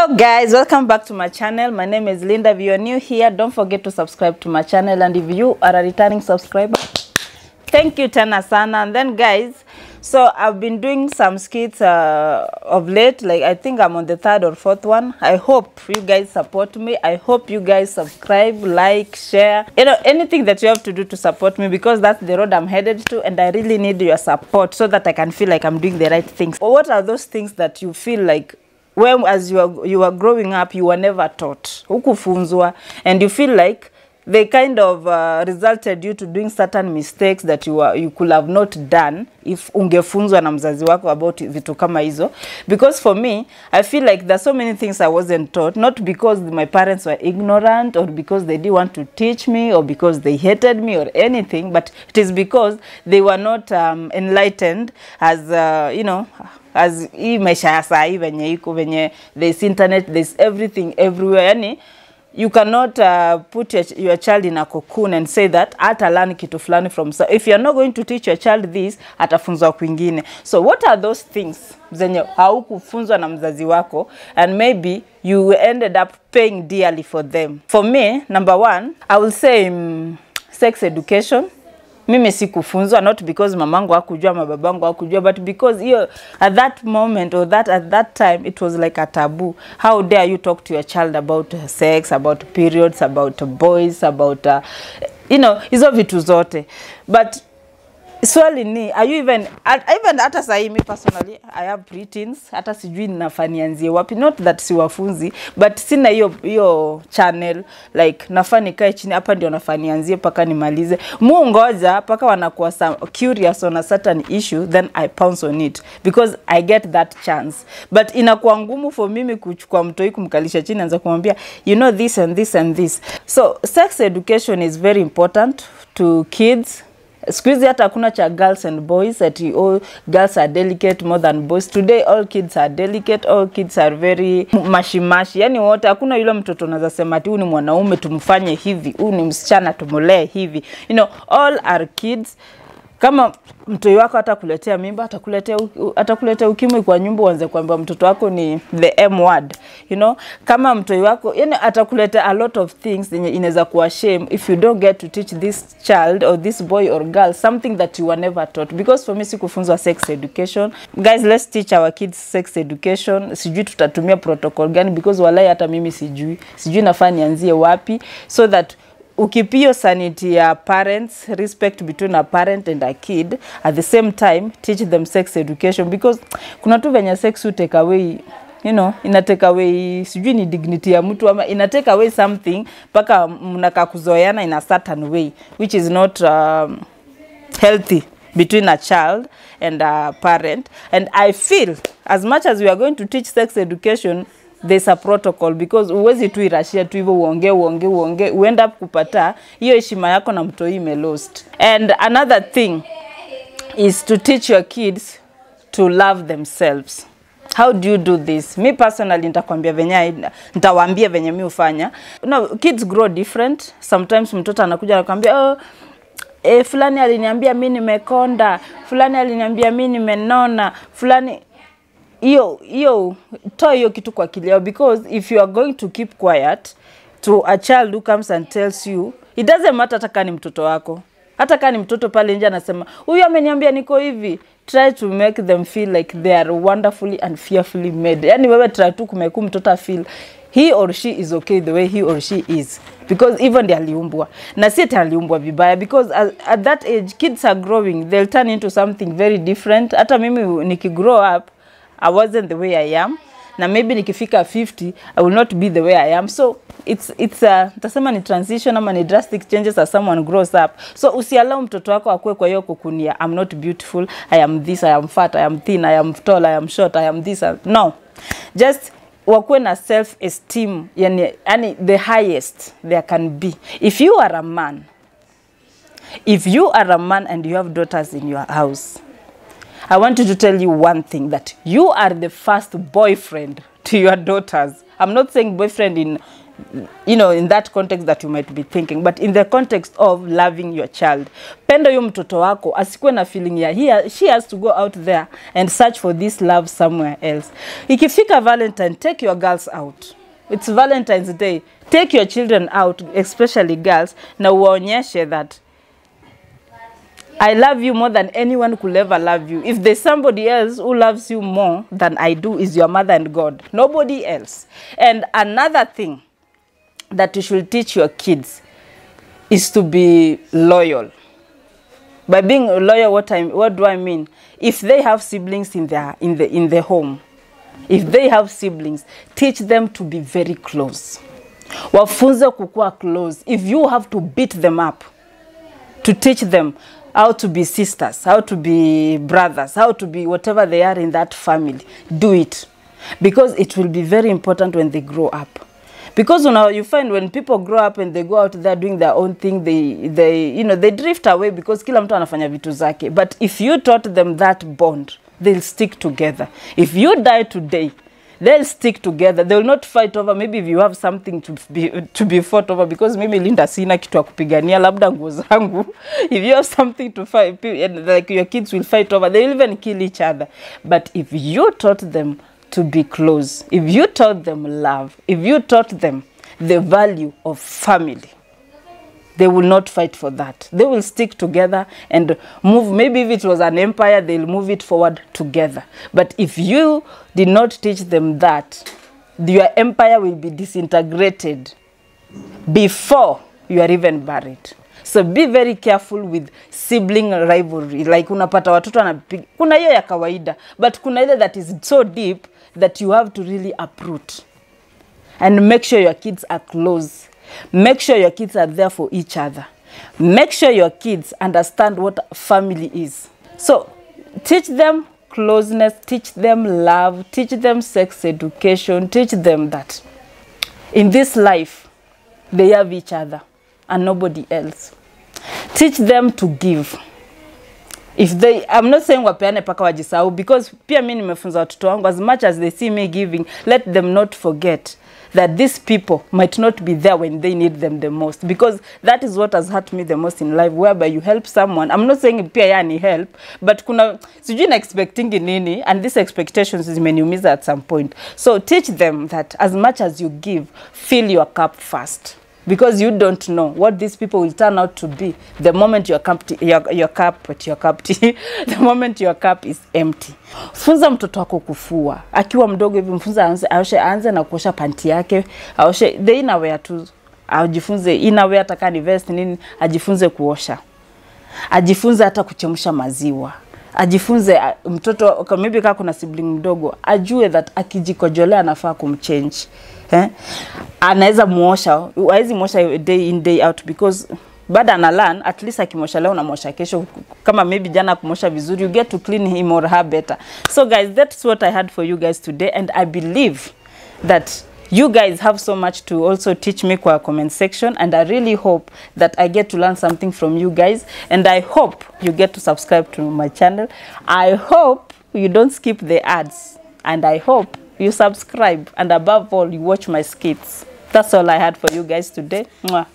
Hello guys, welcome back to my channel. My name is Linda. If you are new here, don't forget to subscribe to my channel, and if you are a returning subscriber, thank you tena sana. And then guys, so I've been doing some skits of late, like I think I'm on the third or fourth one. I hope you guys support me. I hope you guys subscribe, like, share, you know, anything that you have to do to support me, because that's the road I'm headed to, and I really need your support so that I can feel like I'm doing the right things. What are those things that you feel like when as you are growing up you were never taught, hukufunzwa, and you feel like they kind of resulted you to doing certain mistakes that you could have not done if ungefunzwa na mzazi wako about vitu kama hizo? Because for me, I feel like there's so many things I wasn't taught, not because my parents were ignorant or because they didn't want to teach me or because they hated me or anything, but it is because they were not enlightened as you know, as hii maisha ya saa hii venye iko, venye there's internet, there's everything everywhere. Yani you cannot put your child in a cocoon and say that ata learn kitu fulani from, so if you're not going to teach your child this, atafunzwa kwingine. So what are those things zenye haukufunzwa na mzazi wako, and maybe you ended up paying dearly for them? For me, number one, I will say sex education. Mimi sikufunzwa, not because mamangu hakujua ama babangu hakujua, but because you at that moment or at that time it was like a taboo. How dare you talk to your child about sex, about periods, about boys, about you know, hizo vitu zote. But swali ni, are you even hata sahi me personally I have preteens, hata sijui nafanianzie wapi, not that siwafunzi, but sina hiyo channel like nafani kae chini hapa ndio nafanianzie paka nimalize. Ngoja paka wanakuwa curious on a certain issue, then I pounce on it because I get that chance. But inakuwa ngumu for mimi kuchukua mtoi kumkalisha chini anza kumwambia, you know, this and this and this. So sex education is very important to kids. Squeeze hata hakuna cha girls and boys, that all girls are delicate more than boys. Today all kids are delicate, all kids are very mashimashi. Yani wote, hakuna yule mtoto unaweza sema ati huyu ni mwanaume tumfanye hivi, huyu ni msichana tumulee hivi. You know, all are kids. Kama mtoi wako atakuletea mimba, atakuletea ukimwi kwa nyumba, uanze kuambia mtoto wako ni the M word. You know, kama mtoi wako yani atakuletea a lot of things yenye inaweza kuwa shame if you don't get to teach this child or this boy or girl something that you were never taught. Because for me sikufunzwa sex education. Guys, let's teach our kids sex education. Sijui tutatumia protocol gani, because walai hata mimi sijui nafaa nianzie wapi, so that ukipio sanity ya parents, respect between a parent and a kid, at the same time teach them sex education. Because kuna tu venye sex will take away, you know, ina take away sijui ni dignity ya mtu, ama ina take away something paka mnaka kuzoeana in a certain way, which is not healthy between a child and a parent. And I feel as much as we are going to teach sex education, there's a protocol, because uwezi tu irashia tu hivyo uonge uend up kupata hiyo heshima yako na mtoi lost. And another thing is to teach your kids to love themselves. How do you do this? Me personally nitawaambia venye mi ufanya. No, kids grow different. Sometimes mtoto anakuja anakuambia, fulani aliniambia mimi nimekonda, fulani aliniambia mimi nimenona, fulani Yo, toa hiyo kitu kwa kileo. Because if you are going to keep quiet to a child who comes and tells you, it doesn't matter hata kama ni mtoto wako, hata kama ni mtoto pale nje anasema huyu ameniambia niko hivi, try to make them feel like they are wonderfully and fearfully made. Yani wewe try tu kumeku mtoto feel he or she is okay the way he or she is, because even they aliumbwa na si aliumbwa vibaya. Because at that age kids are growing, they'll turn into something very different. Hata mimi nikigrow up I wasn't the way I am, na maybe nikifika 50 I will not be the way I am. So it's tasema ni transition ama ni drastic changes as someone grows up. So usiallow mtoto wako akue kwa hiyo kukunia, I'm not beautiful, I am this, I am fat, I am thin, I am tall, I am short, I am this. No, just wakue na self esteem, yani the highest there can be. If you are a man and you have daughters in your house, I want you to tell you one thing, that you are the first boyfriend to your daughters. I'm not saying boyfriend you know, in that context that you might be thinking, but in the context of loving your child. Penda huyo mtoto wako, asikuwe na feeling ya she has to go out there and search for this love somewhere else. Ikifika Valentine, take your girls out. It's Valentine's Day. Take your children out, especially girls, na uwaonyeshe that I love you more than anyone could ever love you. If there's somebody else who loves you more than I do, is your mother and God. Nobody else. And another thing that you should teach your kids is to be loyal. By being loyal, what do I mean? If they have siblings in the home, if they have siblings, teach them to be very close. Wafunze kukua close. If you have to beat them up, to teach them how to be sisters, how to be brothers, how to be whatever they are in that family, do it. Because it will be very important when they grow up. Because you find when people grow up and they go out there doing their own thing, they drift away because kila mtu anafanya vitu zake. But if you taught them that bond, they'll stick together. If you die today, they'll stick together. They will not fight over. Maybe if you have something to be fought over, because maybe Linda sina kitu ya kupigania labda nguo zangu. If you have something to fight, like your kids will fight over, they will even kill each other. But if you taught them to be close, if you taught them love, if you taught them the value of family, they will not fight for that. They will stick together and move. Maybe if it was an empire, they'll move it forward together. But if you did not teach them that, your empire will be disintegrated before you are even buried. So be very careful with sibling rivalry. Like unapata watoto wanapiga, kuna hiyo ya kawaida, but kuna ile that is so deep that you have to really uproot. And make sure your kids are close. Make sure your kids are there for each other. Make sure your kids understand what family is. So teach them closeness, teach them love, teach them sex education, teach them that in this life they have each other and nobody else. Teach them to give. I'm not saying wapeane paka wajisahau, because pia mimi nimefunza watoto wangu, as much as they see me giving, let them not forget that these people might not be there when they need them the most, because that is what has hurt me the most in life, whereby you help someone. I'm not saying pia yani help, but kuna sijui na expecting nini, and these expectations zimeniumiza at some point. So teach them that as much as you give, fill your cup first. Because you don't know what these people will turn out to be the moment the moment your cup is empty. Funza mtoto wako kufua. Akiwa mdogo hivi mfunza aanze na kuosha panti yake, aoshe the innerwear tu. Ajifunze innerwear, ataka ni vest nini, ajifunze kuosha. Ajifunze hata kuchemsha maziwa. Ajifunze mtoto maybe kama kuna sibling mdogo, ajue that akijikojolea anafaa kumchange. Anaweza muosha, haizi muosha day in day out, because bada ana learn, at least akimosha leo na mosha kesho, kama maybe jana kumosha vizuri, you get to clean him or her better. So guys, that's what I had for you guys today, and I believe that you guys have so much to also teach me kwa comment section, and I really hope that I get to learn something from you guys, and I hope you get to subscribe to my channel. I hope you don't skip the ads, and I hope you subscribe, and above all, you watch my skits. That's all I had for you guys today. Mwah.